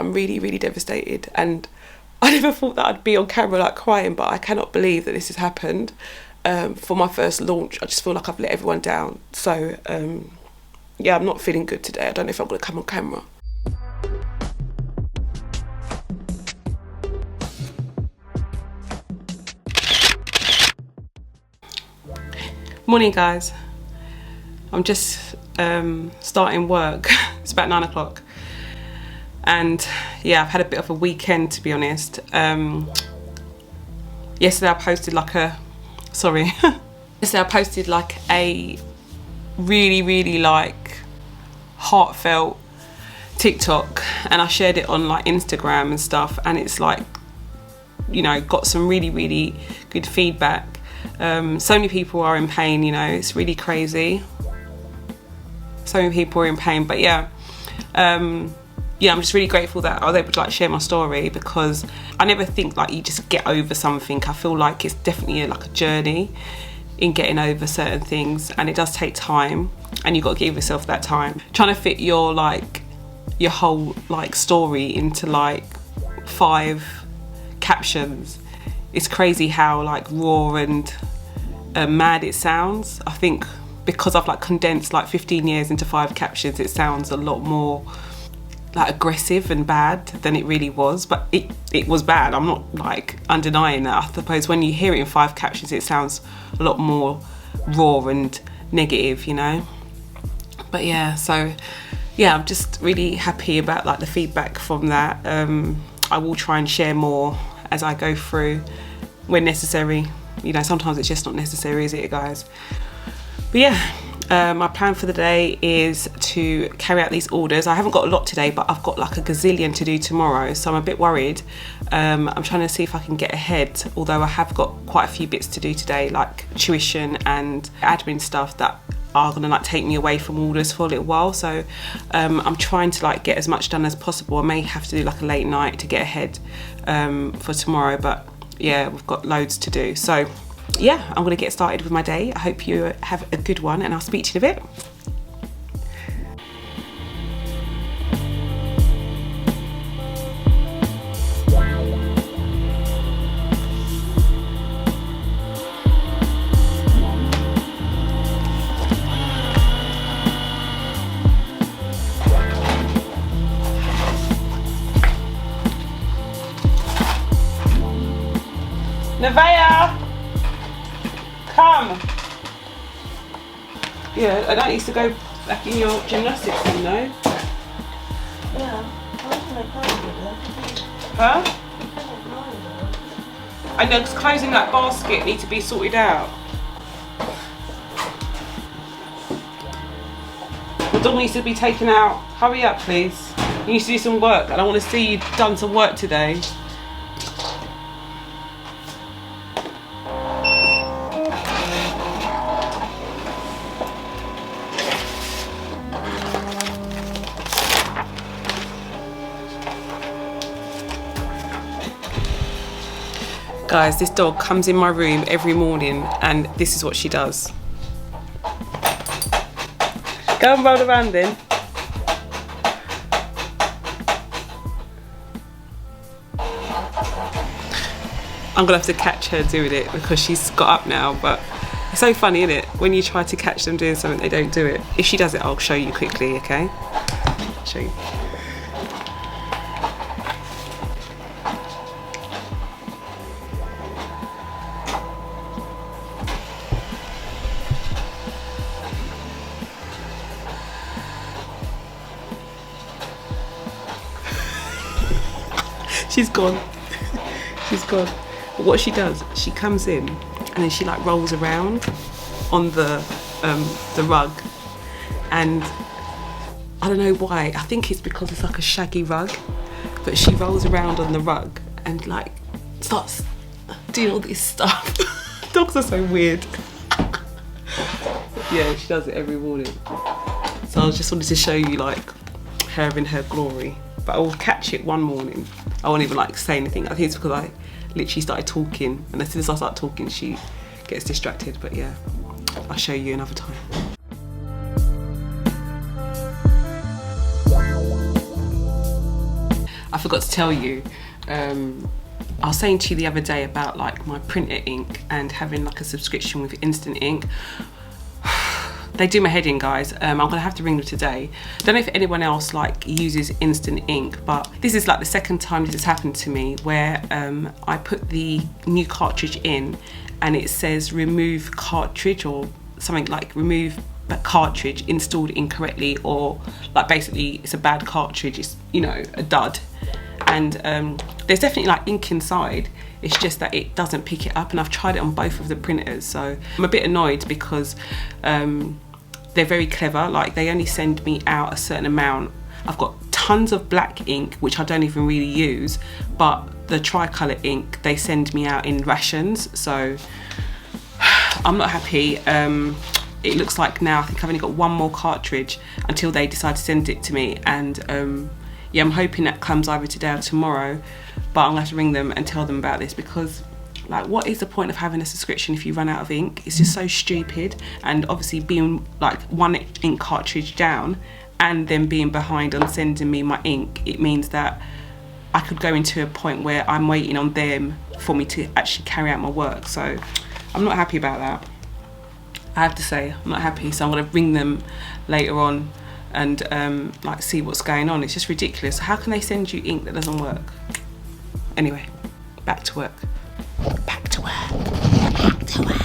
I'm really, really devastated, and I never thought that I'd be on camera like crying, but I cannot believe that this has happened. For my first launch, I just feel like I've let everyone down. So yeah, I'm not feeling good today. I don't know if I'm going to come on camera. Morning guys, I'm just starting work. It's about 9 o'clock, and yeah, I've had a bit of a weekend, to be honest. Yesterday I posted like a really like heartfelt TikTok, and I shared it on like Instagram and stuff, and it's like, you know, got some really good feedback. So many people are in pain, you know, it's really crazy. So many people are in pain, but yeah, I'm just really grateful that I was able to like share my story, because I never think like you just get over something. I feel like it's definitely like a journey in getting over certain things, and it does take time, and you've got to give yourself that time. Trying to fit your whole like story into like 5 captions, it's crazy how like raw and mad it sounds. I think because I've like condensed like 15 years into 5 captions, it sounds a lot more like aggressive and bad than it really was. But it was bad, I'm not like undenying that. I suppose when you hear it in 5 captions, it sounds a lot more raw and negative, you know. But yeah, so yeah, I'm just really happy about like the feedback from that. I will try and share more as I go through when necessary. You know, sometimes it's just not necessary, is it, guys? But yeah, my plan for the day is to carry out these orders. I haven't got a lot today, but I've got like a gazillion to do tomorrow, so I'm a bit worried. I'm trying to see if I can get ahead, although I have got quite a few bits to do today, like tuition and admin stuff that are gonna like take me away from orders for a little while. So I'm trying to like get as much done as possible. I may have to do like a late night to get ahead for tomorrow, but yeah, we've got loads to do. So yeah, I'm gonna get started with my day. I hope you have a good one, and I'll speak to you in a bit. Nevaeh, come. Yeah, I don't need to go back in your gymnastics thing, no? Yeah, huh? I know, because clothes in that basket need to be sorted out. The dog needs to be taken out. Hurry up, please. You need to do some work, and I want to see you done some work today. Guys, this dog comes in my room every morning, and this is what she does. Go and roll around then. I'm gonna have to catch her doing it because she's got up now, but it's so funny, isn't it? When you try to catch them doing something, they don't do it. If she does it, I'll show you quickly, okay? Show you. She's gone. She's gone. But what she does, she comes in and then she like rolls around on the rug, and I don't know why. I think it's because it's like a shaggy rug, but she rolls around on the rug and like starts doing all this stuff. Dogs are so weird. Yeah, she does it every morning. So I just wanted to show you like her in her glory. But I will catch it one morning. I won't even like say anything. I think it's because I literally started talking, and as soon as I start talking, she gets distracted. But yeah, I'll show you another time. I forgot to tell you, I was saying to you the other day about like my printer ink and having like a subscription with Instant Ink. They do my head in, guys. I'm gonna have to ring them today. Don't know if anyone else like uses Instant Ink, but this is like the second time this has happened to me, where I put the new cartridge in and it says remove cartridge or something like remove cartridge installed incorrectly, or like basically it's a bad cartridge, it's, you know, a dud. And there's definitely like ink inside, it's just that it doesn't pick it up, and I've tried it on both of the printers, so I'm a bit annoyed because they're very clever. Like, they only send me out a certain amount. I've got tons of black ink which I don't even really use, but the tricolour ink they send me out in rations, so I'm not happy. It looks like now I think I've only got one more cartridge until they decide to send it to me, and yeah, I'm hoping that comes either today or tomorrow, but I'm gonna have to ring them and tell them about this, because like, what is the point of having a subscription if you run out of ink? It's just so stupid. And obviously being like one ink cartridge down and then being behind on sending me my ink, it means that I could go into a point where I'm waiting on them for me to actually carry out my work. So I'm not happy about that. I have to say, I'm not happy. So I'm gonna ring them later on and like see what's going on. It's just ridiculous. How can they send you ink that doesn't work? Anyway, back to work. Back to work. Back to work.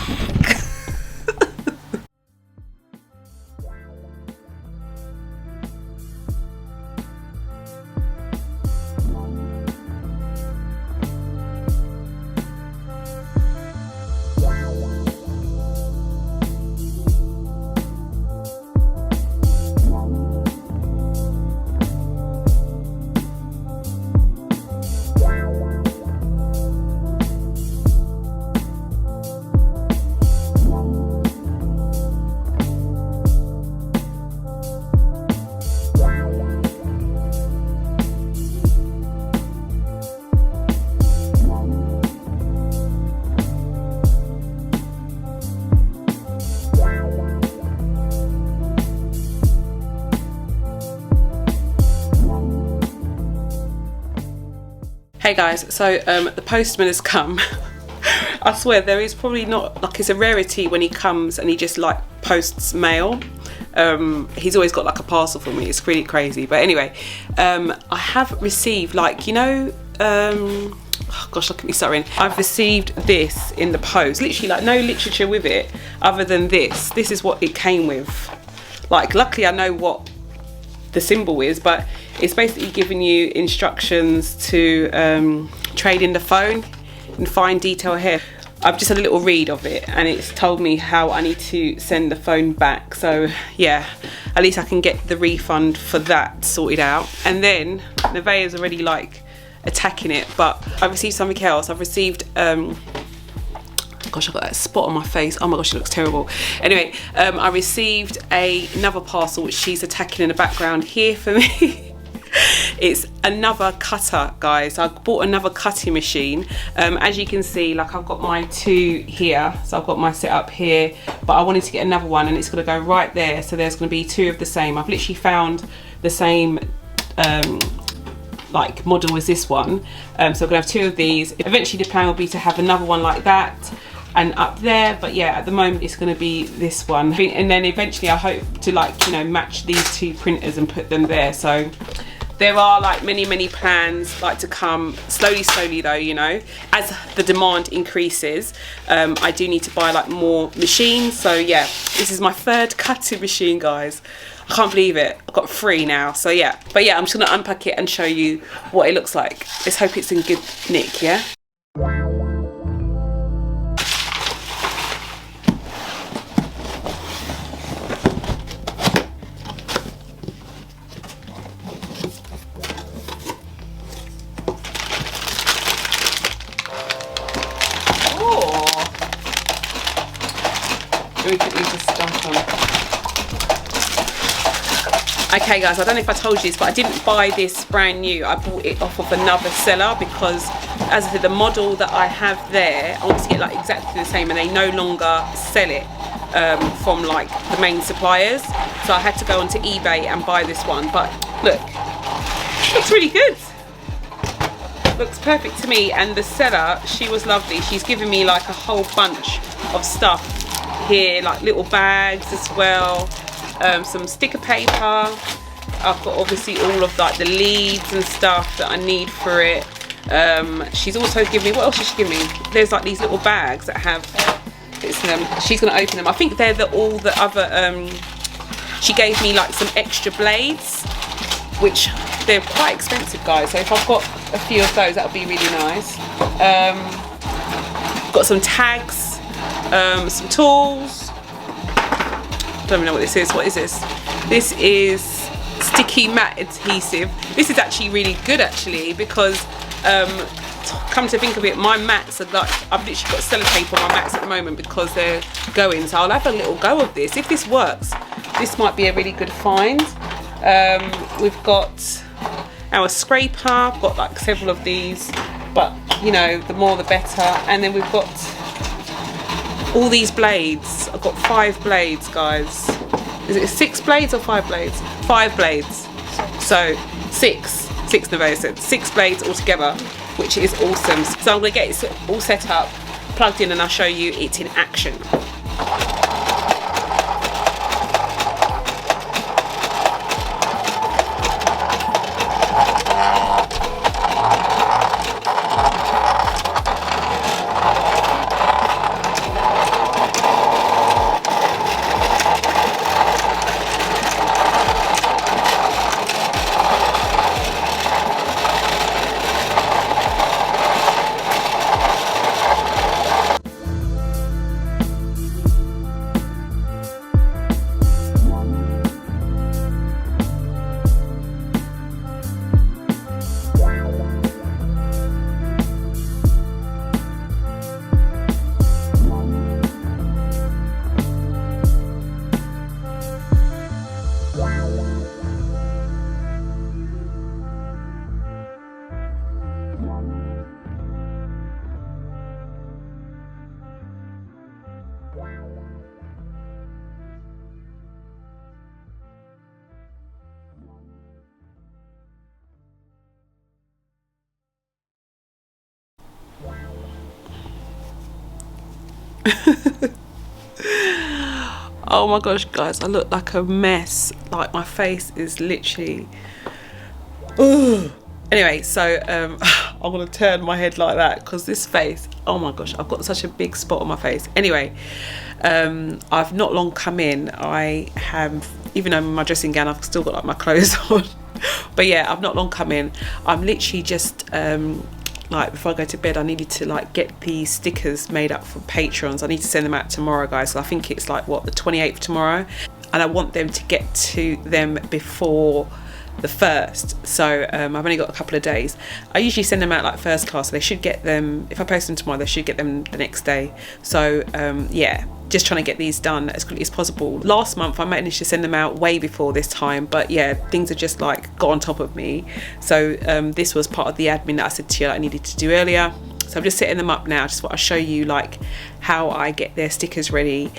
Hey guys, so the postman has come. I swear there is probably not, like, it's a rarity when he comes and he just like posts mail. He's always got like a parcel for me. It's really crazy. But anyway, I have received, like, you know, oh gosh, look at me stuttering. I've received this in the post, literally like no literature with it other than this. This is what it came with. Like, luckily I know what the symbol is, but it's basically giving you instructions to trade in the phone in fine detail here. I've just had a little read of it and it's told me how I need to send the phone back, so yeah, at least I can get the refund for that sorted out. And then Nevaeh's already like attacking it, but I received something else. I've received gosh, I've got that spot on my face. Oh my gosh, it looks terrible. Anyway, I received another parcel which she's attacking in the background here for me. It's another cutter, guys. I bought another cutting machine. As you can see, like, I've got my two here, so I've got my setup here, but I wanted to get another one and it's going to go right there, so there's going to be two of the same. I've literally found the same like model as this one, so I'm going to have two of these. Eventually the plan will be to have another one like that and up there, but yeah, at the moment it's going to be this one, and then eventually I hope to, like, you know, match these two printers and put them there. So there are like many plans like to come slowly though, you know, as the demand increases. I do need to buy like more machines, so yeah, this is my third cutting machine, guys. I can't believe it. I've got 3 now, so yeah. But yeah, I'm just gonna unpack it and show you what it looks like. Let's hope it's in good nick, yeah? Let me put these stuff on. Okay guys, I don't know if I told you this, but I didn't buy this brand new. I bought it off of another seller because, as I said, the model that I have there, I want to get like exactly the same, and they no longer sell it from like the main suppliers. So I had to go onto eBay and buy this one. But look, it looks really good. looks perfect to me. And the seller, she was lovely. She's given me like a whole bunch of stuff here, like little bags as well, some sticker paper. I've got obviously all of like the leads and stuff that I need for it. She's also given me, what else did she give me? There's like these little bags that have bits in them. She's going to open them. I think they're all the other, she gave me like some extra blades, which they're quite expensive, guys. So if I've got a few of those, that would be really nice. Got some tags, some tools. Don't even know what this is. What is this? This is sticky mat adhesive. This is actually really good actually, because come to think of it, my mats are like, I've literally got sellotape on my mats at the moment because they're going, so I'll have a little go of this. If this works, this might be a really good find. We've got our scraper. I've got like several of these, but you know, the more the better. And then we've got all these blades. I've got 5 blades, guys. Is it 6 blades or 5 blades? 5 blades. So 6 Nevaeh said, 6 blades altogether, which is awesome. So I'm gonna get it all set up, plugged in, and I'll show you it in action. Oh my gosh, guys, I look like a mess. Like my face is literally, ugh. Anyway, so I'm gonna turn my head like that because this face, oh my gosh, I've got such a big spot on my face. Anyway, I've not long come in. I have, even though I'm in my dressing gown, I've still got like my clothes on. But yeah, I've not long come in. I'm literally just like, before I go to bed, I needed to like get these stickers made up for patrons. I need to send them out tomorrow, guys. So I think it's like, what, the 28th tomorrow, and I want them to get to them before the 1st. So I've only got a couple of days. I usually send them out like first class, so they should get them, if I post them tomorrow, they should get them the next day. So yeah, just trying to get these done as quickly as possible. Last month I managed to send them out way before this time, but yeah, things have just like got on top of me. So this was part of the admin that I said to you I needed to do earlier. So I'm just setting them up now. Just want to show you like how I get their stickers ready.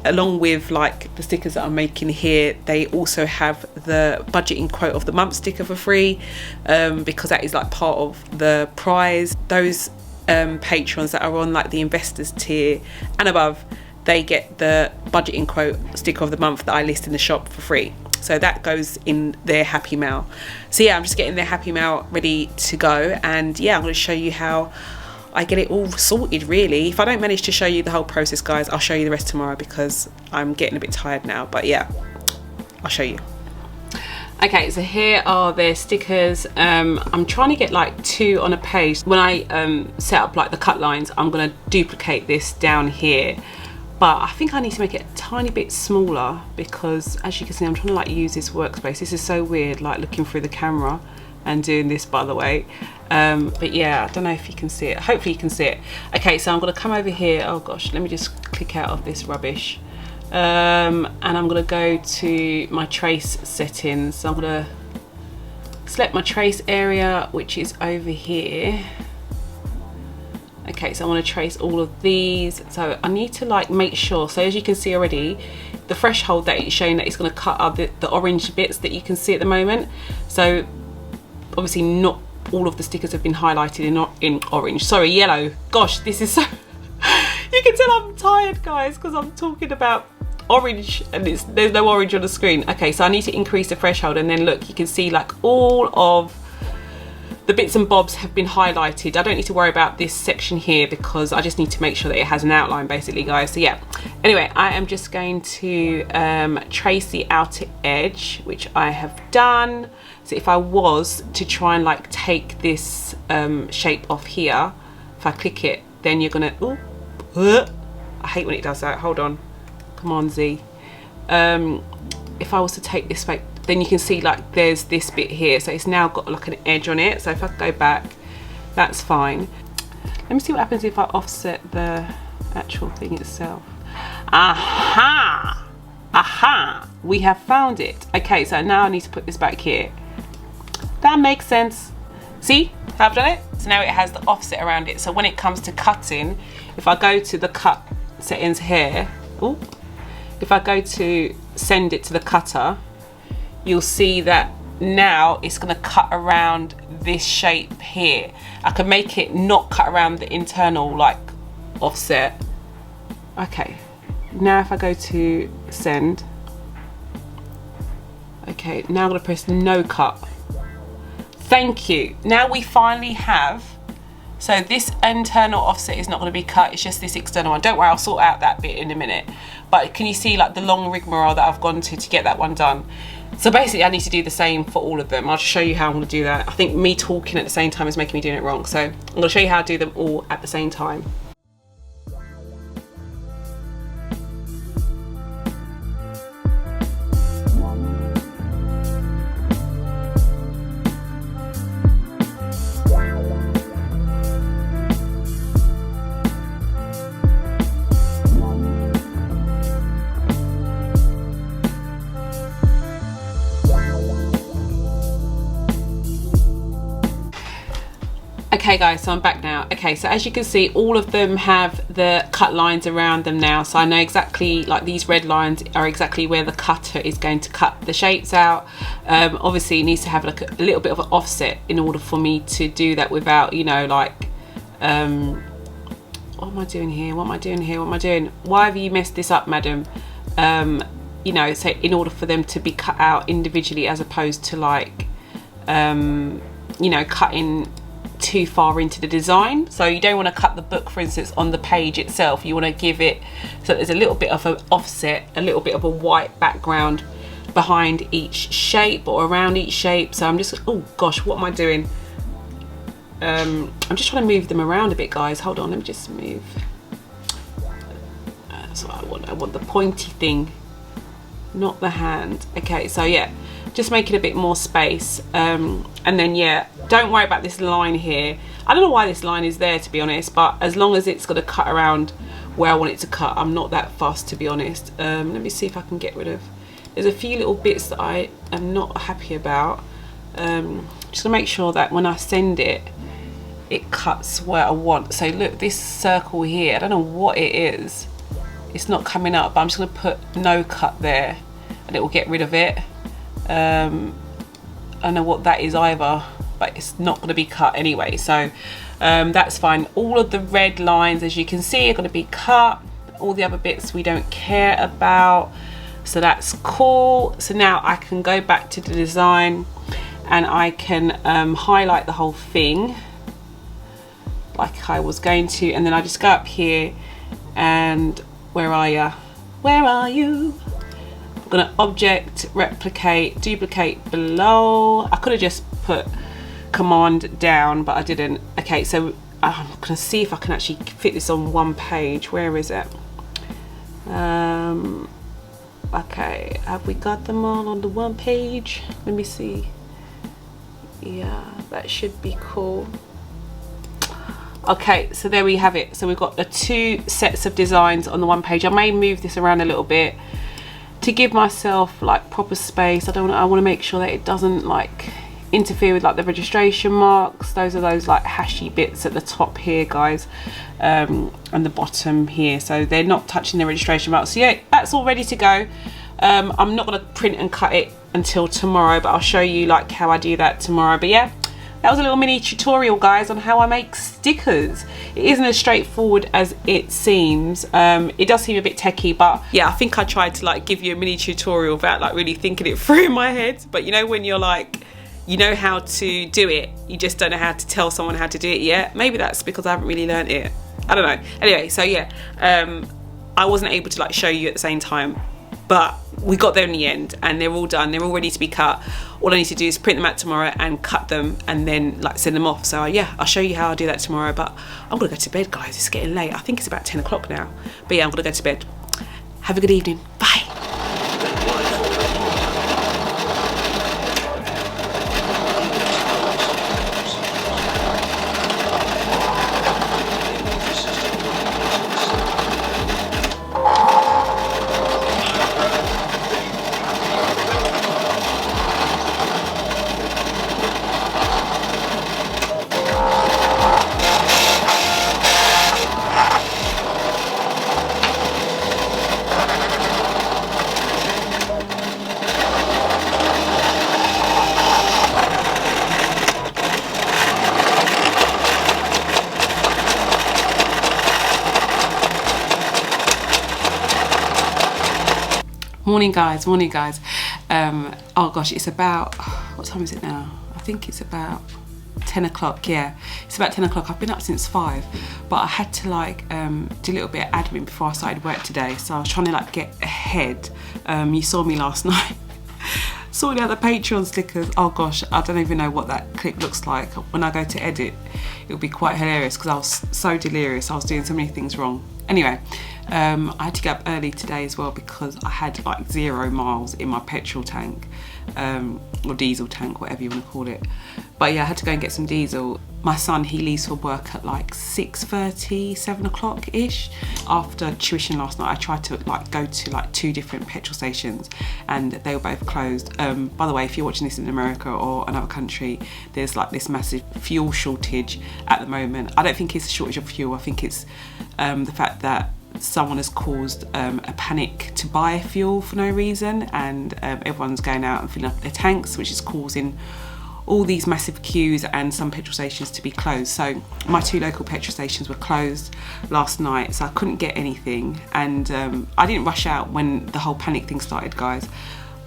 Along with like the stickers that I'm making here, they also have the budgeting quote of the month sticker for free, because that is like part of the prize. Those patrons that are on like the investors tier and above, they get the budgeting quote sticker of the month that I list in the shop for free. So that goes in their happy mail. So yeah, I'm just getting their happy mail ready to go, and yeah, I'm going to show you how I get it all sorted really. If I don't manage to show you the whole process, guys, I'll show you the rest tomorrow because I'm getting a bit tired now. But yeah, I'll show you. Okay, so here are their stickers. I'm trying to get like 2 on a page. When I set up like the cut lines, I'm going to duplicate this down here, but I think I need to make it a tiny bit smaller because, as you can see, I'm trying to like use this workspace. This is so weird, like looking through the camera and doing this, by the way. But yeah, I don't know if you can see it. Hopefully you can see it. Okay, so I'm going to come over here. Oh gosh, let me just click out of this rubbish. And I'm going to go to my trace settings. So I'm going to select my trace area, which is over here. Okay, so I want to trace all of these. So I need to like make sure, so as you can see already, the threshold that it's showing that it's going to cut are the orange bits that you can see at the moment. So obviously not all of the stickers have been highlighted in orange, sorry, yellow. Gosh, this is so you can tell I'm tired, guys, because I'm talking about orange and there's no orange on the screen. Okay, so I need to increase the threshold, and then look, you can see like all of the bits and bobs have been highlighted. I don't need to worry about this section here because I just need to make sure that it has an outline, basically, guys. So yeah, anyway, I am just going to trace the outer edge, which I have done. So if I was to try and like take this shape off here, if I click it, then you're gonna, I hate when it does that, hold on, come on Z. If I was to take this back, then you can see like there's this bit here, so it's now got like an edge on it. So if I go back, that's fine. Let me see what happens if I offset the actual thing itself. Aha, aha, we have found it. Okay, so now I need to put this back here. That makes sense. See how I've done it? So now it has the offset around it, so when it comes to cutting, if I go to the cut settings here, if I go to send it to the cutter, you'll see that now it's going to cut around this shape here. I can make it not cut around the internal like offset. Okay, now if I go to send, okay, now I'm going to press no cut. Thank you. Now we finally have, so this internal offset is not going to be cut, it's just this external one. Don't worry, I'll sort out that bit in a minute. But can you see like the long rigmarole that I've gone to get that one done? So basically I need to do the same for all of them. I'll just show you how I'm going to do that. I think me talking at the same time is making me doing it wrong. So I'm going to show you how to do them all at the same time. Okay guys, so I'm back now. Okay, so as you can see, all of them have the cut lines around them now, so I know exactly, like these red lines are exactly where the cutter is going to cut the shapes out. Obviously it needs to have like a little bit of an offset in order for me to do that without, you know, like what am I doing here, what am I doing here, what am I doing, why have you messed this up, madam? You know, so in order for them to be cut out individually as opposed to like you know, cutting too far into the design. So you don't want to cut the book, for instance, on the page itself. You want to give it so there's a little bit of an offset, a little bit of a white background behind each shape or around each shape. So I'm just, oh gosh, what am I doing? I'm just trying to move them around a bit, guys. Hold on, let me just move. That's what I want. I want the pointy thing, not the hand. Okay, so yeah, just make it a bit more space, and then yeah, don't worry about this line here. I don't know why this line is there, to be honest, but as long as it's going to cut around where I want it to cut, I'm not that fussed, to be honest. Let me see if I can get rid of, there's a few little bits that I am not happy about. Just to make sure that when I send it, it cuts where I want. So look, this circle here, I don't know what it is, it's not coming up, but I'm just going to put no cut there and it will get rid of it. I don't know what that is either, but it's not going to be cut anyway, so that's fine. All of the red lines, as you can see, are going to be cut. All the other bits we don't care about, so that's cool. So now I can go back to the design and I can highlight the whole thing like I was going to, and then I just go up here and where are you? Where are you? I'm gonna object, replicate, duplicate below. I could have just put command down, but I didn't. Okay, so I'm gonna see if I can actually fit this on one page. Where is it? Okay, have we got them all on the one page? Let me see. Yeah, that should be cool. Okay, so there we have it. So we've got the two sets of designs on the one page. I may move this around a little bit to give myself like proper space. I want to make sure that it doesn't like interfere with like the registration marks. Those are those like hashy bits at the top here, guys, and the bottom here, so they're not touching the registration marks. So yeah, that's all ready to go. I'm not going to print and cut it until tomorrow, but I'll show you like how I do that tomorrow. But yeah, that was a little mini tutorial, guys, on how I make stickers. It isn't as straightforward as it seems. It does seem a bit techie, but yeah, I think I tried to like give you a mini tutorial without like really thinking it through in my head. But you know when you're like, you know how to do it, you just don't know how to tell someone how to do it yet. Maybe that's because I haven't really learned it. I don't know. Anyway, so yeah, I wasn't able to like show you at the same time, but we got there in the end and they're all done. They're all ready to be cut. All I need to do is print them out tomorrow and cut them and then like send them off. So yeah, I'll show you how I do that tomorrow, but I'm gonna go to bed, guys. It's getting late. I think it's about 10 o'clock now, but yeah, I'm gonna go to bed. Have a good evening. Bye. Morning guys, oh gosh, it's about, what time is it now? I think it's about 10 o'clock, yeah. It's about 10 o'clock. I've been up since 5, but I had to like do a little bit of admin before I started work today, so I was trying to like get ahead. You saw me last night sorting out the Patreon stickers. Oh gosh, I don't even know what that clip looks like. When I go to edit, it'll be quite hilarious because I was so delirious. I was doing so many things wrong. Anyway, I had to get up early today as well because I had like 0 miles in my petrol tank, or diesel tank, whatever you want to call it. But yeah, I had to go and get some diesel. My son, he leaves for work at like 6:30, 7 o'clock ish. After tuition last night, I tried to like go to like 2 different petrol stations and they were both closed. By the way, if you're watching this in America or another country, there's like this massive fuel shortage at the moment. I don't think it's a shortage of fuel. I think it's the fact that someone has caused a panic to buy fuel for no reason, and everyone's going out and filling up their tanks, which is causing all these massive queues and some petrol stations to be closed. So my 2 local petrol stations were closed last night, so I couldn't get anything, and I didn't rush out when the whole panic thing started, guys,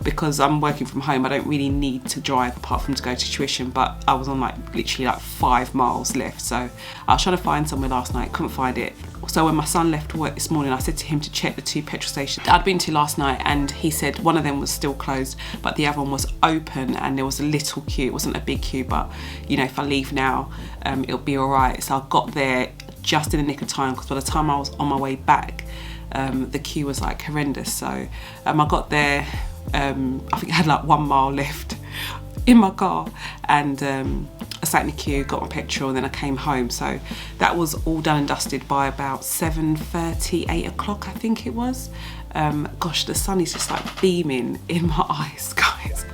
because I'm working from home. I don't really need to drive apart from to go to tuition, but I was on like literally like 5 miles left, so I was trying to find somewhere last night, couldn't find it. So when my son left work this morning, I said to him to check the 2 petrol stations I'd been to last night, and he said one of them was still closed but the other one was open and there was a little queue. It wasn't a big queue, but you know, if I leave now it'll be all right. So I got there just in the nick of time because by the time I was on my way back the queue was like horrendous. So I got there, I think I had like 1 mile left in my car, and I sat in the queue, got my petrol, and then I came home. So that was all done and dusted by about 7:30, 8 o'clock, I think it was. Gosh, the sun is just like beaming in my eyes, guys.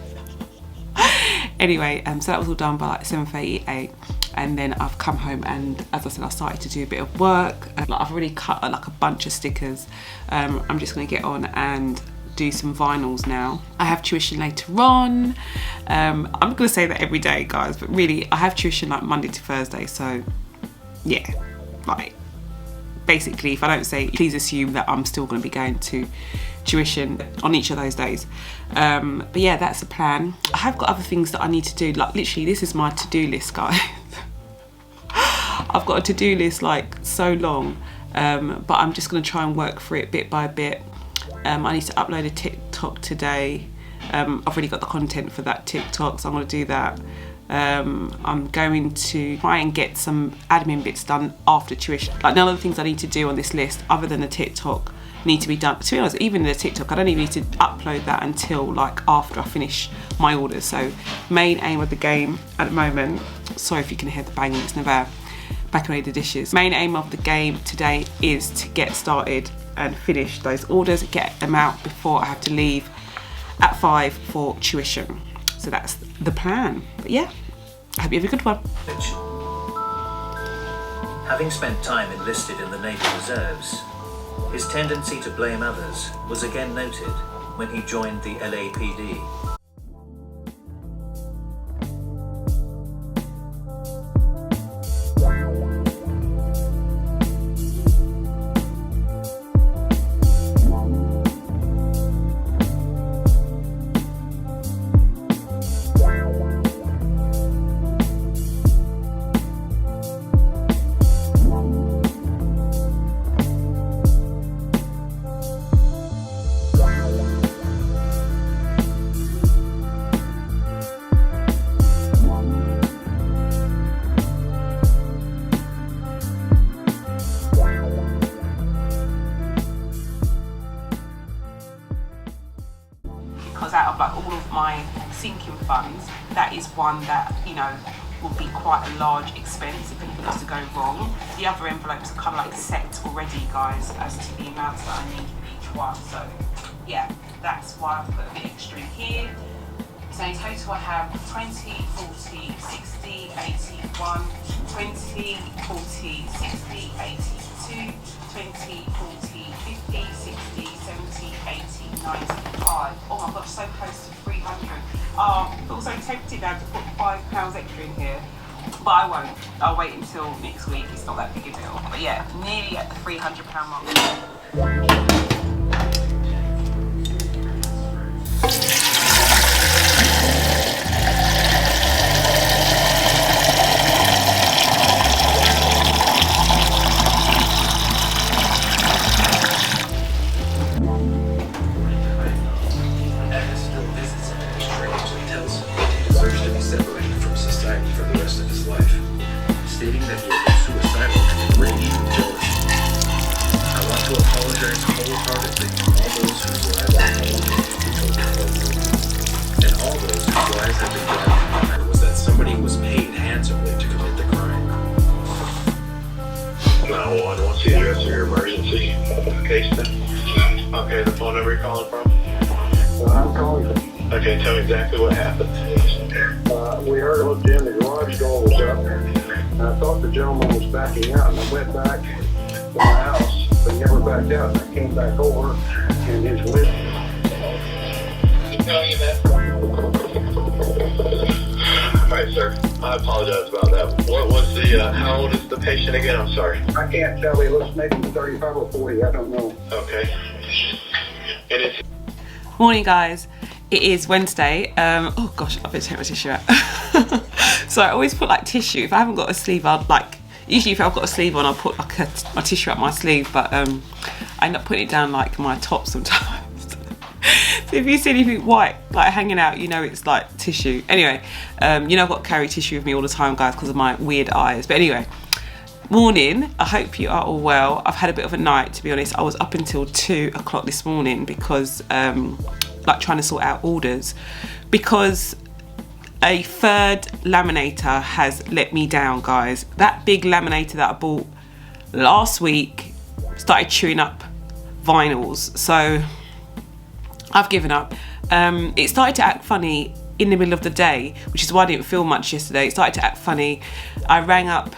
Anyway, so that was all done by like 7:30, 8, and then I've come home and, as I said, I started to do a bit of work. Like, I've already cut like a bunch of stickers. I'm just going to get on and do some vinyls now. I have tuition later on. I'm gonna say that every day, guys, but really I have tuition like Monday to Thursday, so yeah, like basically if I don't say, please assume that I'm still going to be going to tuition on each of those days. But yeah, that's the plan. I have got other things that I need to do, like literally this is my to-do list, guys. I've got a to-do list like so long, but I'm just going to try and work through it bit by bit. I need to upload a TikTok today. I've already got the content for that TikTok, so I'm going to do that. I'm going to try and get some admin bits done after tuition. Like, none of the things I need to do on this list other than the TikTok need to be done. To be honest, even the TikTok, I don't even need to upload that until like after I finish my orders. So main aim of the game at the moment, sorry if you can hear the banging, it's never back away the dishes. Main aim of the game today is to get started and finish those orders, get them out before I have to leave at 5 for tuition. So that's the plan. But yeah, I hope you have a good one. Having spent time enlisted in the Navy Reserves, his tendency to blame others was again noted when he joined the LAPD. one that, you know, will be quite a large expense if anything was to go wrong. The other envelopes are kind of like set already, guys, as to the amounts that I need for each one. So yeah, that's why I've put a bit extra in here. So in total I have 20, 40, 60, 81, 20, 40, 60, 82, 20, 40, 50, 60, 70, 80, 95. Oh my gosh, so close to 300. I'm also tempted now to put £5 extra in here, but I won't. I'll wait until next week. It's not that big a deal. But yeah, nearly at the £300 mark. Okay, the phone number you're calling from? I'm calling. Okay, tell me exactly what happened. We heard it was in the garage door was up, and I thought the gentleman was backing out, and I went back to my house, but he never backed out, and I came back over, and his lip. Tell you that. Alright, sir. I apologize about that. What was the, how old is the patient again? I'm sorry. I can't tell. He looks maybe 35 or 40. I don't know. Okay. And it's... Morning, guys. It is Wednesday. Oh gosh, I better take my tissue out. So I always put like tissue. If I haven't got a sleeve, I'd like, usually if I've got a sleeve on, I'll put like my tissue up my sleeve, but I end up putting it down like my top sometimes. So if you see anything white like hanging out, you know it's like tissue. Anyway, you know I've got to carry tissue with me all the time, guys, because of my weird eyes. But anyway, morning. I hope you are all well. I've had a bit of a night, to be honest. I was up until 2 o'clock this morning because like trying to sort out orders, because a third laminator has let me down, guys. That big laminator that I bought last week started chewing up vinyls, so I've given up. It started to act funny in the middle of the day, which is why I didn't film much yesterday. It started to act funny. I rang up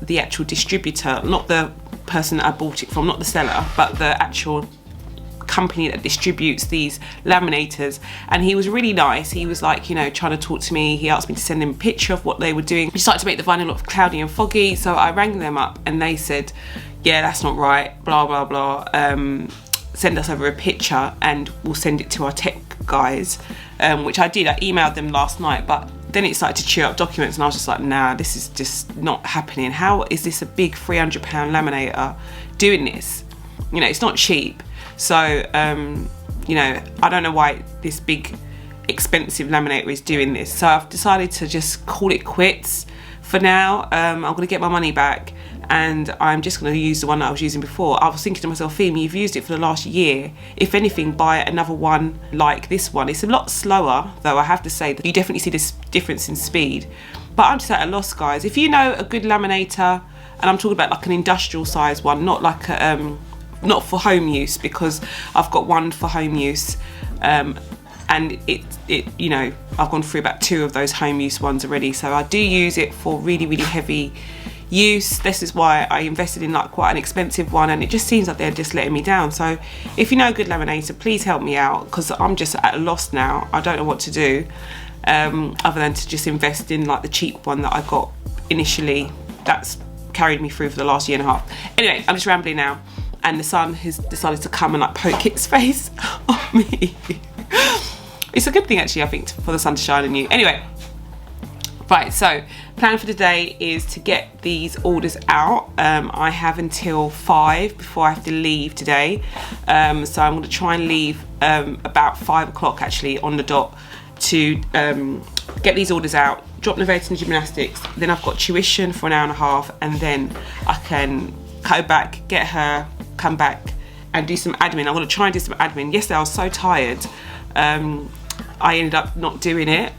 the actual distributor, not the person that I bought it from, not the seller, but the actual company that distributes these laminators, and he was really nice. He was like, you know, trying to talk to me. He asked me to send him a picture of what they were doing. He started to make the vinyl look cloudy and foggy, so I rang them up and they said, yeah, that's not right, blah blah blah, send us over a picture and we'll send it to our tech guys, which I did. I emailed them last night, but then it started to chew up documents and I was just like, nah, this is just not happening. How is this a big £300 laminator doing this? You know, it's not cheap. So, you know, I don't know why this big expensive laminator is doing this. So I've decided to just call it quits for now. I'm going to get my money back and I'm just going to use the one that I was using before. I was thinking to myself, Phem, you've used it for the last year. If anything, buy another one like this one. It's a lot slower, though, I have to say. That you definitely see this difference in speed. But I'm just at a loss, guys. If you know a good laminator, and I'm talking about like an industrial size one, not like a, not for home use, because I've got one for home use, and it you know, I've gone through about 2 of those home use ones already, so I do use it for really, really heavy use. This is why I invested in like quite an expensive one, and it just seems like they're just letting me down. So if you know a good laminator, please help me out, because I'm just at a loss now. I don't know what to do, other than to just invest in like the cheap one that I got initially. That's carried me through for the last year and a half. Anyway, I'm just rambling now, and the sun has decided to come and like poke its face on me. It's a good thing actually, I think, for the sun to shine on you. Anyway, right, so plan for today is to get these orders out. I have until 5 before I have to leave today, so I'm going to try and leave about 5 o'clock actually on the dot to get these orders out, drop Nevada in gymnastics. Then I've got tuition for an hour and a half, and then I can go back, get her, come back and do some admin. I'm going to try and do some admin. Yesterday I was so tired, I ended up not doing it.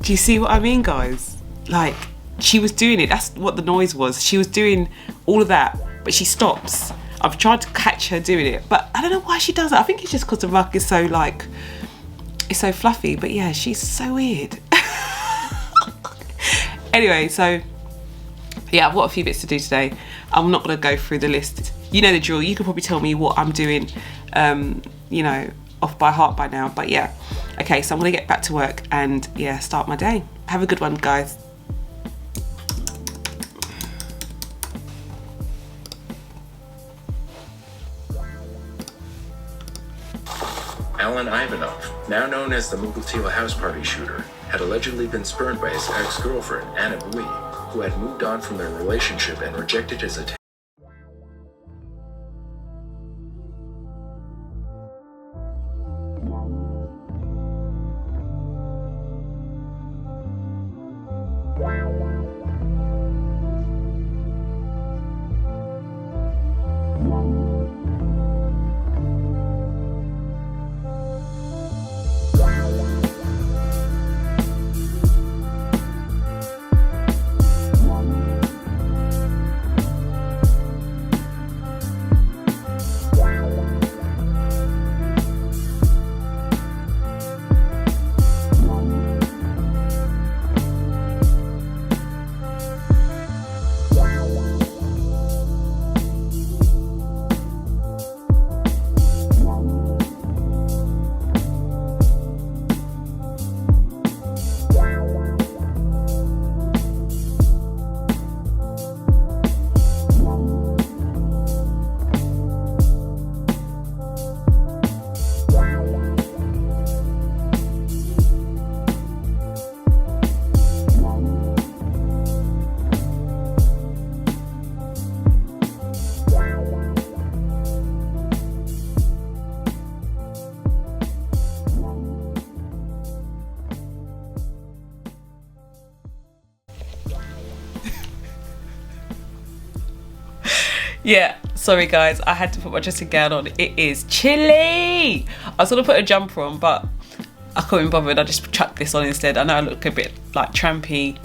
Do you see what I mean, guys? Like, she was doing it. That's what the noise was. She was doing all of that, but she stops. I've tried to catch her doing it, but I don't know why she does it. I think it's just because the rug is so like, it's so fluffy. But yeah, she's so weird. Anyway, so yeah, I've got a few bits to do today. I'm not going to go through the list. You know the drill. You could probably tell me what I'm doing, you know, off by heart by now. But yeah, okay, so I'm going to get back to work and yeah, start my day. Have a good one, guys. Alan Ivanov, now known as the Mughaltila house party shooter, had allegedly been spurned by his ex-girlfriend, Anna Bui, who had moved on from their relationship and rejected his attention. Yeah, sorry guys, I had to put my dressing gown on. It is chilly. I was gonna put a jumper on, but I couldn't be bothered. I just chucked this on instead. I know I look a bit like trampy,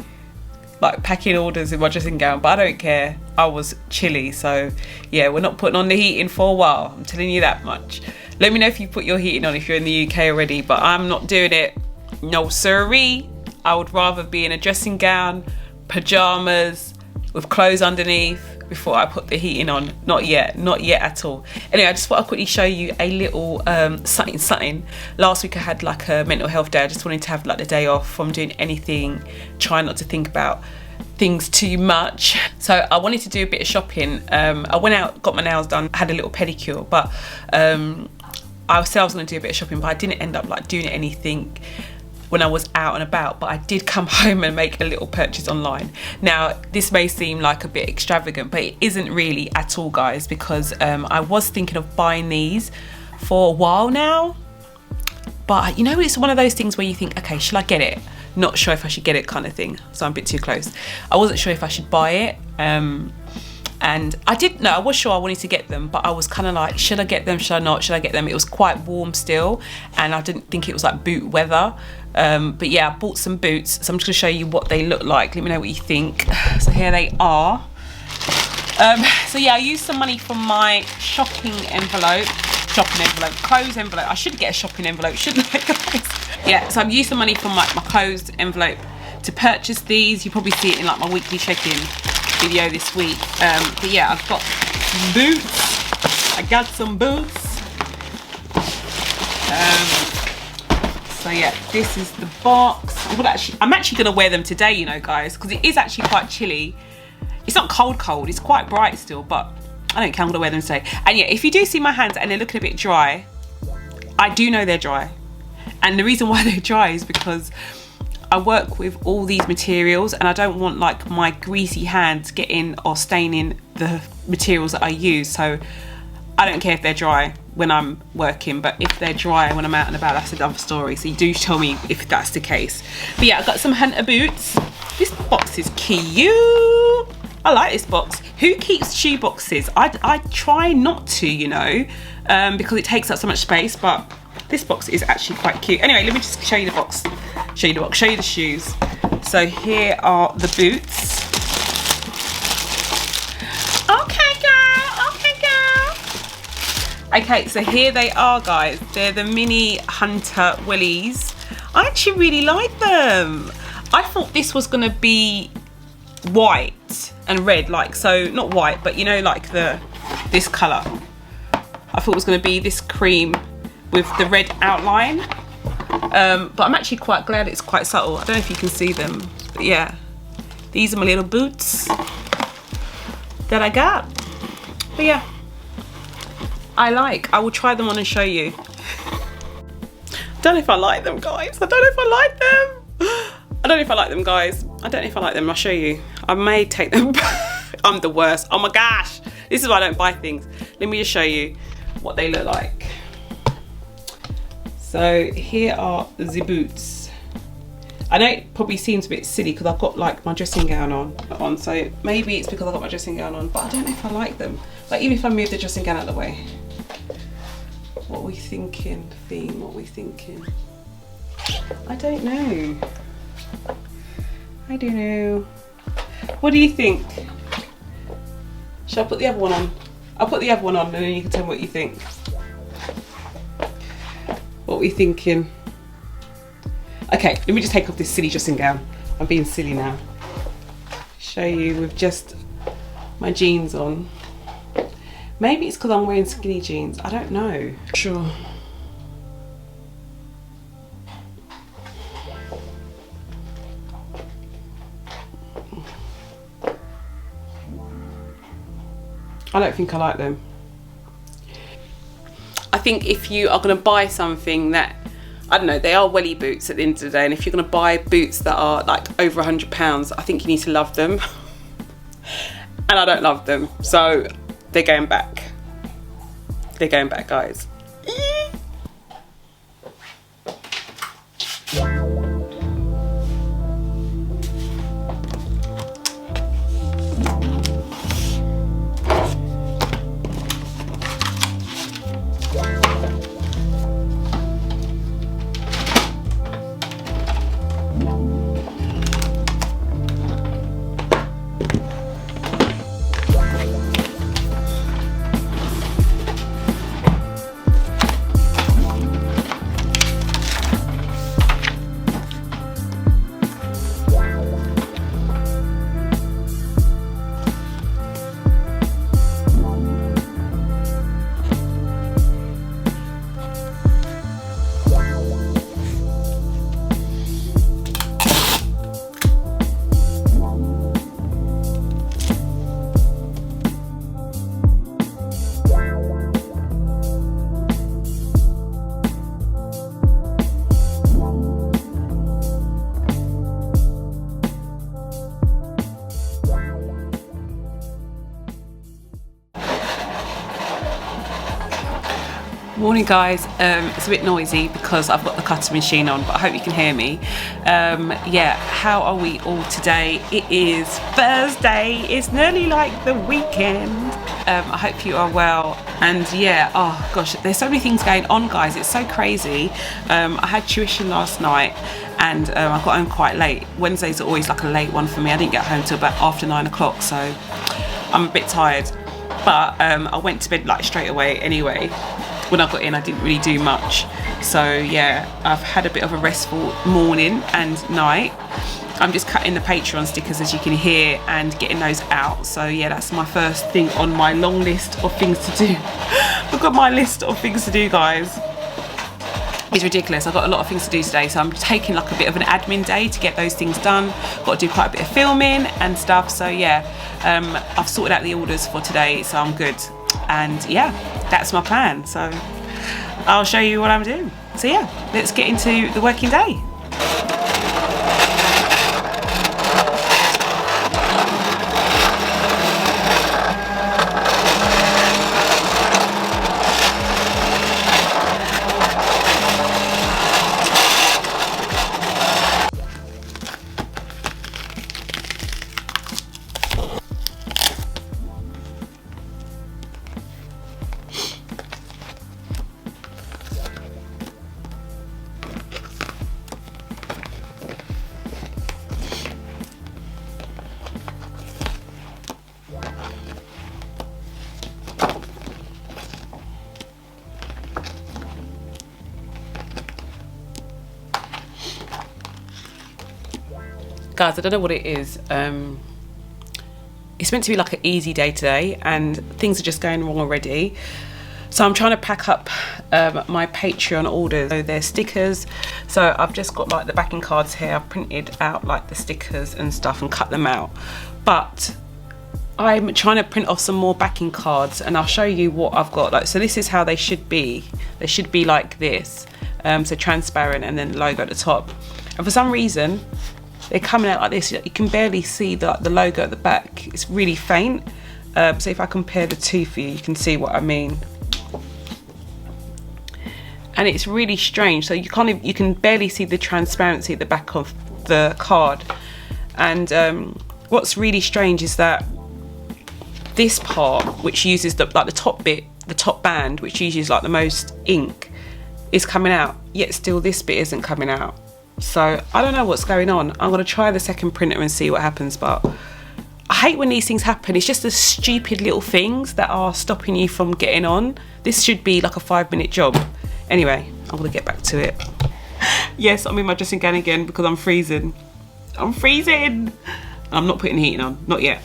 like packing orders in my dressing gown, but I don't care. I was chilly, so yeah, we're not putting on the heating for a while. I'm telling you that much. Let me know if you put your heating on if you're in the UK already, but I'm not doing it. No siree. I would rather be in a dressing gown, pajamas, with clothes underneath before I put the heating on. Not yet at all. Anyway, I just thought I'd quickly show you a little something. Last week I had like a mental health day. I just wanted to have like the day off from doing anything, try not to think about things too much. So I wanted to do a bit of shopping. I went out, got my nails done, had a little pedicure, but I said I was going to do a bit of shopping, but I didn't end up like doing anything when I was out and about, but I did come home and make a little purchase online. Now, this may seem like a bit extravagant, but it isn't really at all, guys, because I was thinking of buying these for a while now, but you know, it's one of those things where you think, okay, should I get it? Not sure if I should get it kind of thing, so I'm a bit too close. I wasn't sure if I should buy it, and I was sure I wanted to get them, but I was kind of like, should I get them, should I not, should I get them? It was quite warm still, and I didn't think it was like boot weather. But yeah, I bought some boots, so I'm just gonna show you what they look like. Let me know what you think. So here they are. So yeah, I used some money from my clothes envelope. I should get a shopping envelope, shouldn't I, guys? Yeah, so I've used some money from my clothes envelope to purchase these. You probably see it in like my weekly check-in video this week. But yeah, I've got some boots. I got some boots. So yeah, this is the box. I'm actually gonna wear them today, you know, guys, because it is actually quite chilly. It's not cold, it's quite bright still, but I don't care, I'm gonna wear them today. And yeah, if you do see my hands and they're looking a bit dry, I do know they're dry. And the reason why they're dry is because I work with all these materials and I don't want like my greasy hands getting or staining the materials that I use. So I don't care if they're dry when I'm working, but if they're dry when I'm out and about, that's another story. So you do tell me if that's the case. But yeah, I've got some hunter boots. This box is cute. I like this box. Who keeps shoe boxes? I try not to, you know, because it takes up so much space, but this box is actually quite cute. Anyway, let me just show you the box. show you the box, show you the shoes. So here are the boots. Okay, girl. Okay, girl. Okay, so here they are, guys. They're the mini Hunter Willies. I actually really like them. I thought this was gonna be white and red, like, so not white, but you know, like this color. I thought it was gonna be this cream with the red outline. But I'm actually quite glad it's quite subtle. I don't know if you can see them, but yeah, these are my little boots that I got. But yeah, I will try them on and show you. I don't know if I like them, guys. I don't know if I like them. I don't know if I like them, guys. I don't know if I like them. I'll show you. I may take them. I'm the worst. Oh my gosh. This is why I don't buy things. Let me just show you what they look like. So here are the boots. I know it probably seems a bit silly because I've got like my dressing gown on. So maybe it's because I've got my dressing gown on, but I don't know if I like them. Like, even if I move the dressing gown out of the way. What are we thinking? Theme, what are we thinking? I don't know. I don't know. What do you think? Shall I put the other one on? I'll put the other one on and then you can tell me what you think. What are we thinking? Okay, let me just take off this silly dressing gown. I'm being silly now. Show you with just my jeans on. Maybe it's because I'm wearing skinny jeans. I don't know. Sure. I don't think I like them. I think if you are going to buy something that, I don't know, they are welly boots at the end of the day, and if you're going to buy boots that are like over £100, I think you need to love them. And I don't love them, so they're going back. They're going back, guys. Morning, guys. It's a bit noisy because I've got the cutting machine on, but I hope you can hear me. Yeah, how are we all today? It is Thursday. It's nearly like the weekend. I hope you are well. And yeah, oh gosh, there's so many things going on, guys. It's so crazy. I had tuition last night and I got home quite late. Wednesdays are always like a late one for me. I didn't get home till about after 9 o'clock, so I'm a bit tired. But I went to bed like straight away anyway. When I got in, I didn't really do much. So yeah, I've had a bit of a restful morning and night. I'm just cutting the patron stickers, as you can hear, and getting those out. So yeah, that's my first thing on my long list of things to do. Look at my list of things to do, guys. It's ridiculous. I've got a lot of things to do today, so I'm taking like a bit of an admin day to get those things done. Got to do quite a bit of filming and stuff. So yeah, I've sorted out the orders for today, so I'm good. And yeah, that's my plan. So I'll show you what I'm doing. So yeah, let's get into the working day. Guys, I don't know what it is. It's meant to be like an easy day today and things are just going wrong already. So I'm trying to pack up my Patreon orders. So they're stickers. So I've just got like the backing cards here. I've printed out like the stickers and stuff and cut them out. But I'm trying to print off some more backing cards and I'll show you what I've got. Like, so this is how they should be. They should be like this. So transparent and then the logo at the top. And for some reason, they're coming out like this. You can barely see the logo at the back. It's really faint. So if I compare the two for you, you can see what I mean. And it's really strange. So you can barely see the transparency at the back of the card. And what's really strange is that this part, which uses the top bit, the top band, which uses like the most ink, is coming out. Yet still this bit isn't coming out. So I don't know what's going on. I'm going to try the second printer and see what happens. But I hate when these things happen. It's just the stupid little things that are stopping you from getting on. This should be like a 5-minute job. Anyway, I'm going to get back to it. Yes, I'm in my dressing gown again because I'm freezing. I'm freezing. I'm not putting heating on. Not yet.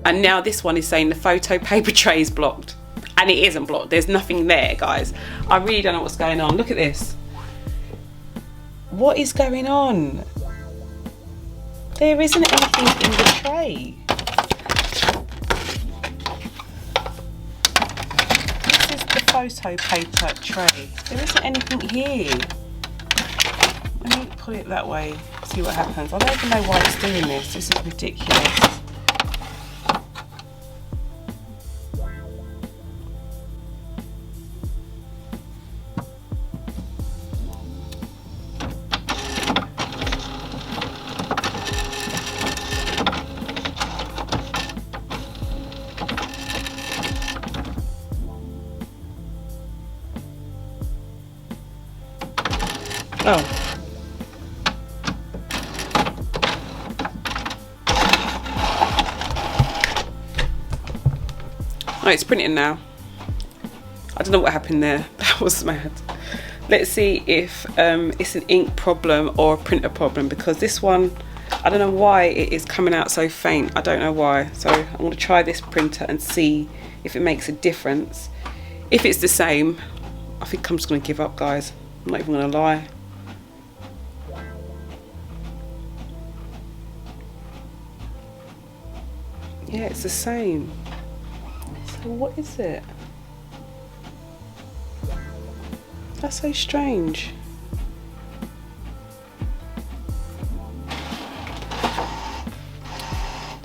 And now this one is saying the photo paper tray is blocked. And it isn't blocked. There's nothing there, guys. I really don't know what's going on. Look at this. What is going on? There isn't anything in the tray. This is the photo paper tray. There isn't anything here. Let me put it that way, see what happens. I don't even know why it's doing this. This is ridiculous. Oh. Oh, it's printing now. I don't know what happened there. That was mad. Let's see if it's an ink problem or a printer problem, because this one, I don't know why it is coming out so faint. I don't know why. So I'm going to try this printer and see if it makes a difference. If it's the same, I think I'm just going to give up, guys. I'm not even going to lie. Yeah, it's the same. So what is it? That's so strange.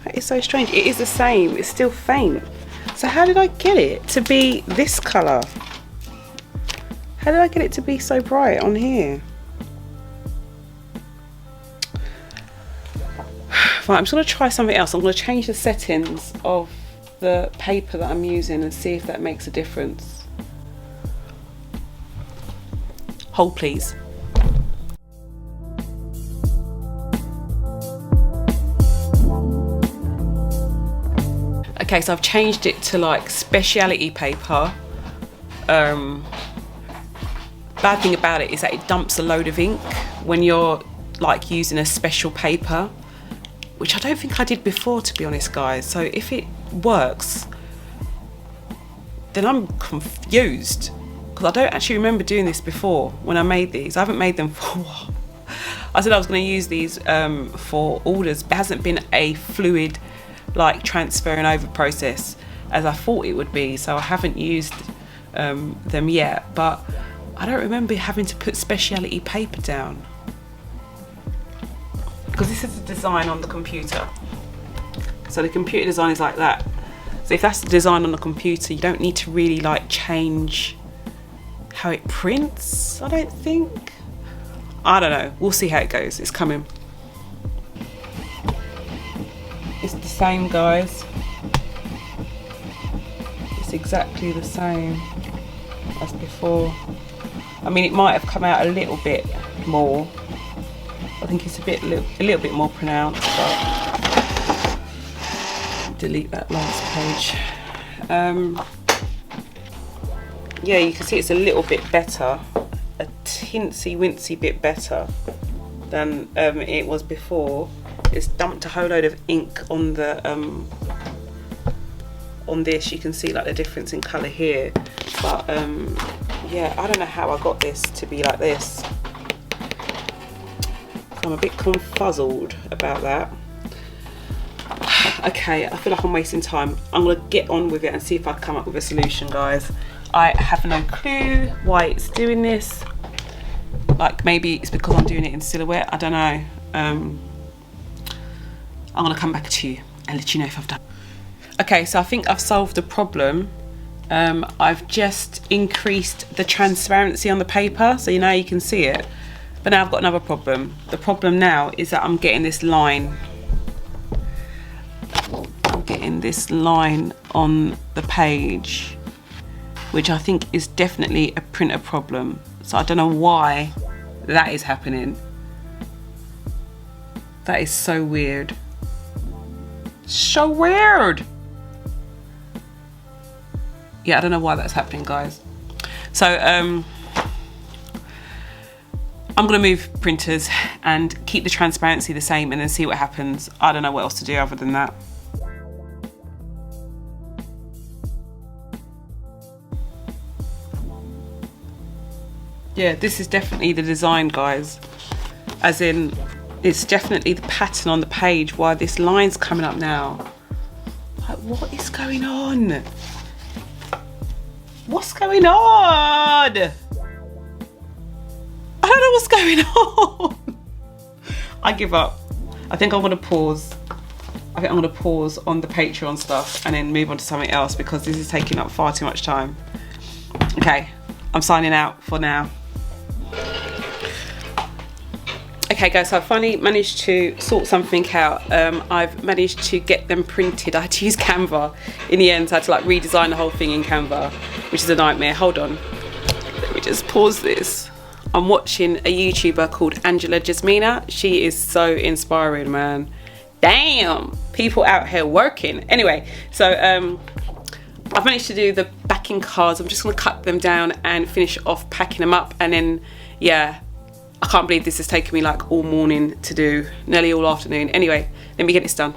That is so strange. It is the same. It's still faint. So how did I get it to be this colour? How did I get it to be so bright on here? Right, I'm just going to try something else. I'm going to change the settings of the paper that I'm using and see if that makes a difference. Hold please. Okay, so I've changed it to like speciality paper. Bad thing about it is that it dumps a load of ink when you're like using a special paper, which I don't think I did before, to be honest, guys. So if it works, then I'm confused, because I don't actually remember doing this before when I made these. I haven't made them for a while. I said I was going to use these for orders, but it hasn't been a fluid like transferring over process as I thought it would be, so I haven't used them yet. But I don't remember having to put speciality paper down, because this is the design on the computer. So the computer design is like that. So if that's the design on the computer, you don't need to really like change how it prints, I don't think. I don't know, we'll see how it goes. It's coming. It's the same, guys. It's exactly the same as before. I mean, it might have come out a little bit more. I think it's a little bit more pronounced, but delete that last page. yeah, you can see it's a little bit better, a tinsy wincy bit better than it was before. It's dumped a whole load of ink on the on this. You can see like the difference in colour here, but yeah, I don't know how I got this to be like this. I'm a bit confuzzled about that. Okay, I feel like I'm wasting time. I'm gonna get on with it and see if I come up with a solution, guys. I have no clue why it's doing this. Like, maybe it's because I'm doing it in silhouette, I don't know. I'm gonna come back to you and let you know if I've done. Okay, so I think I've solved the problem. I've just increased the transparency on the paper, so you can see it. But now I've got another problem. The problem now is that I'm getting this line. I'm getting this line on the page, which I think is definitely a printer problem. So I don't know why that is happening. That is so weird. So weird. Yeah, I don't know why that's happening, guys. So I'm gonna move printers and keep the transparency the same and then see what happens. I don't know what else to do other than that. Yeah, this is definitely the design, guys. As in, it's definitely the pattern on the page. Why this line's coming up now. Like, what is going on? What's going on? I don't know what's going on. I give up. I think I'm gonna pause. I think I'm gonna pause on the Patreon stuff and then move on to something else because this is taking up far too much time. Okay, I'm signing out for now. Okay guys, so I finally managed to sort something out. I've managed to get them printed. I had to use Canva in the end. So I had to like redesign the whole thing in Canva, which is a nightmare. Hold on, let me just pause this. I'm watching a YouTuber called Angela Jasmina. She is so inspiring, man. Damn, people out here working. Anyway, so I've managed to do the backing cards. I'm just gonna cut them down and finish off packing them up, and then yeah, I can't believe this has taken me like all morning to do, nearly all afternoon. Anyway, let me get this done.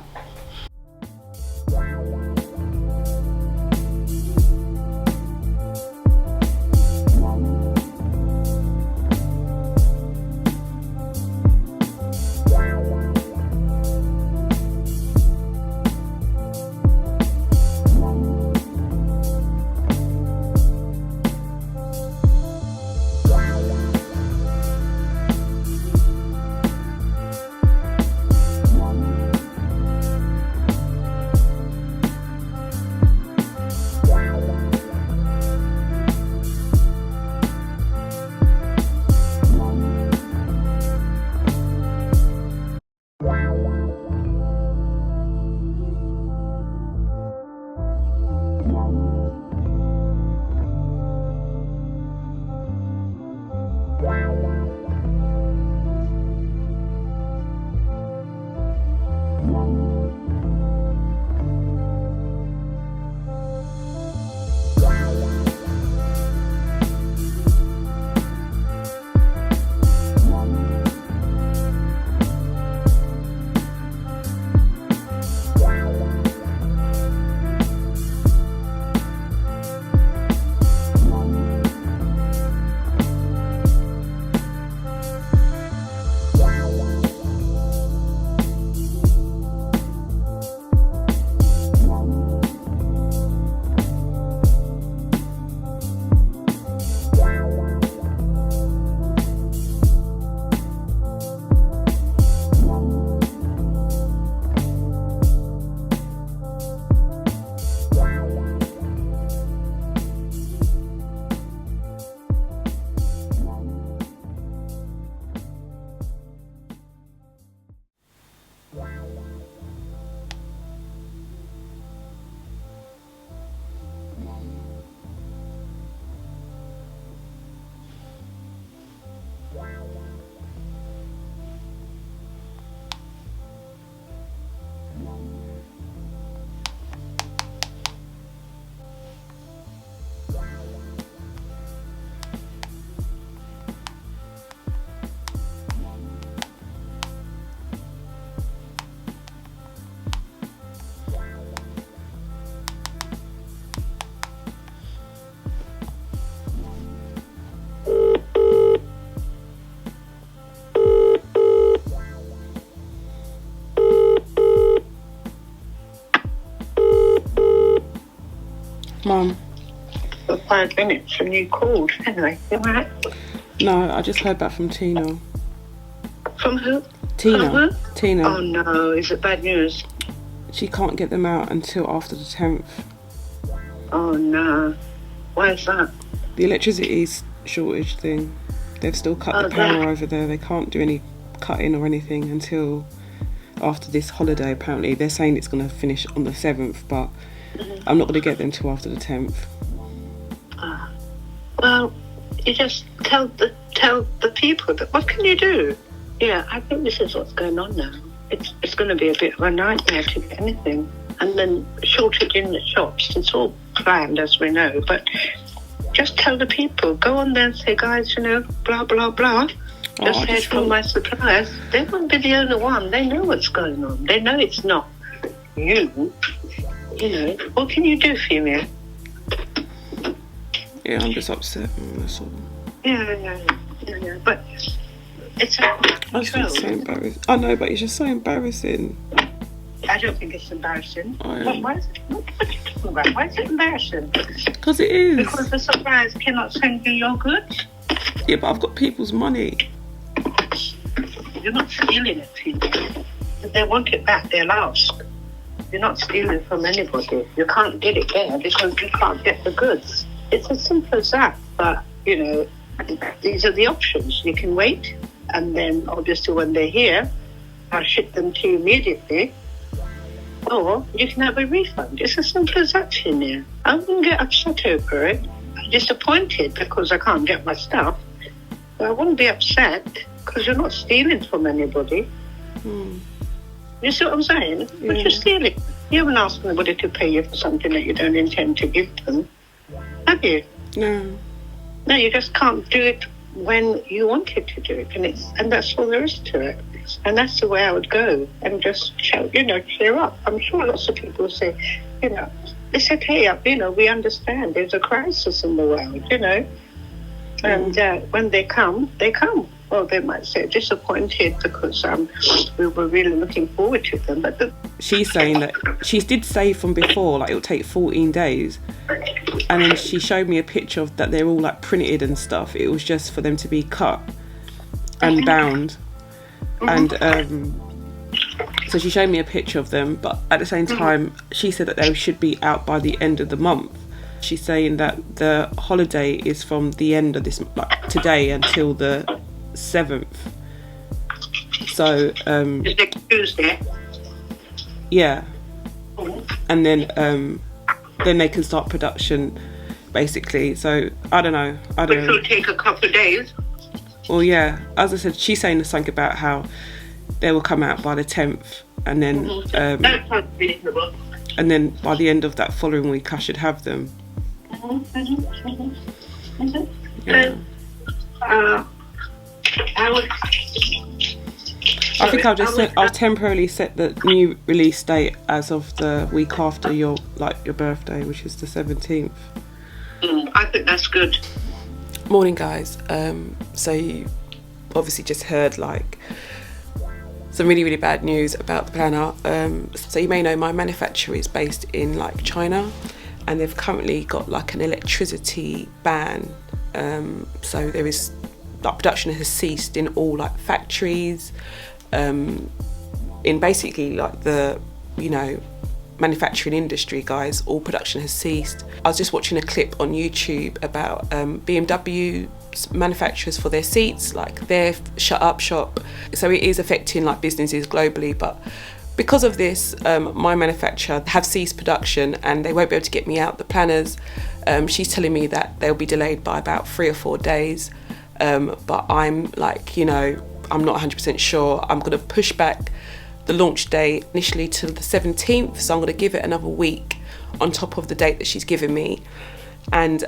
Mum. For 5 minutes and you called. Anyway, you alright? No, I just heard back from Tina. From who? Tina. From who? Tina. Oh no, is it bad news? She can't get them out until after the 10th. Oh no. Why is that? The electricity shortage thing. They've still cut the power over there. They can't do any cutting or anything until after this holiday, apparently. They're saying it's going to finish on the 7th, but I'm not going to get them till after the 10th. Well, you just tell the people that, what can you do? Yeah, I think this is what's going on now. It's going to be a bit of a nightmare to get anything. And then shortage in the shops. It's all planned, as we know, but just tell the people. Go on there and say, guys, you know, blah, blah, blah. Just say to all my suppliers, they won't be the only one. They know what's going on. They know it's not you. You know, what can you do, female? Yeah, I'm just upset. That's all. Yeah. But it's That's just so embarrassing. I know, but it's just so embarrassing. I don't think it's embarrassing. Why is it? What are you talking about? Why is it embarrassing? Because it is. Because the suppliers cannot send you your goods. Yeah, but I've got people's money. You're not stealing it, female. If they want it back, they'll ask. You're not stealing from anybody. You can't get it there because you can't get the goods. It's as simple as that. But, you know, these are the options. You can wait, and then obviously when they're here, I'll ship them to you immediately. Or you can have a refund. It's as simple as that, Finia. I wouldn't get upset over it. I'm disappointed because I can't get my stuff. But I wouldn't be upset because you're not stealing from anybody. You see what I'm saying? Yeah. But you're stealing. You haven't asked anybody to pay you for something that you don't intend to give them, have you? No. No, you just can't do it when you wanted to do it, and that's all there is to it. And that's the way I would go and just cheer up. I'm sure lots of people say, you know, they said, hey, you know, we understand there's a crisis in the world, you know. And when they come. Well, they might say disappointed because we were really looking forward to them. But she's saying that she did say from before, like, it'll take 14 days. And then she showed me a picture of that they're all like printed and stuff. It was just for them to be cut and bound. And so she showed me a picture of them, but at the same time, she said that they should be out by the end of the month. She's saying that the holiday is from the end of this, like today, until the 7th. So it's next Tuesday. Yeah. And then they can start production, basically. So I don't know. Which will take a couple of days. Well, yeah. As I said, she's saying something about how they will come out by the 10th, and then that sounds reasonable. And then by the end of that following week, I should have them. Yeah. I think I'll temporarily set the new release date as of the week after your birthday, which is the 17th. I think that's good. Morning, guys. So you obviously just heard like some really, really bad news about the planner. So you may know my manufacturer is based in like China, and they've currently got like an electricity ban. So there is like production has ceased in all like factories, in basically like the manufacturing industry, guys. All production has ceased. I was just watching a clip on YouTube about BMW manufacturers for their seats, like they're shut up shop. So it is affecting like businesses globally, but because of this, my manufacturer have ceased production and they won't be able to get me out the planners. She's telling me that they'll be delayed by about 3 or 4 days, but I'm like, I'm not 100% sure. I'm going to push back the launch date initially to the 17th, so I'm going to give it another week on top of the date that she's given me. And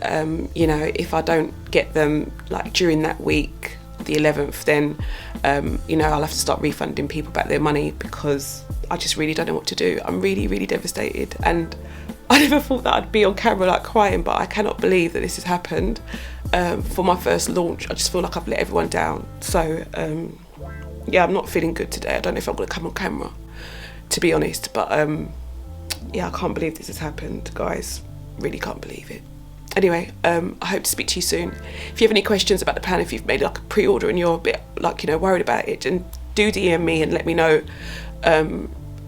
if I don't get them like during that week, the 11th, then I'll have to start refunding people back their money, because I just really don't know what to do. I'm really, really devastated, and I never thought that I'd be on camera like crying, but I cannot believe that this has happened for my first launch. I just feel like I've let everyone down. So I'm not feeling good today. I don't know if I'm going to come on camera, to be honest, but I can't believe this has happened, guys. really can't believe it. Anyway, I hope to speak to you soon. If you have any questions about the pan, if you've made like a pre-order and you're a bit like, you know, worried about it, and do DM me and let me know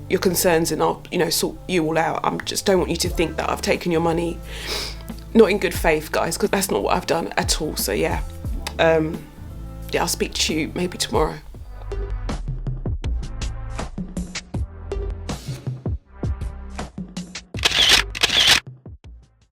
your concerns, and I'll, you know, sort you all out. I just don't want you to think that I've taken your money not in good faith, guys, because that's not what I've done at all. So yeah, I'll speak to you maybe tomorrow.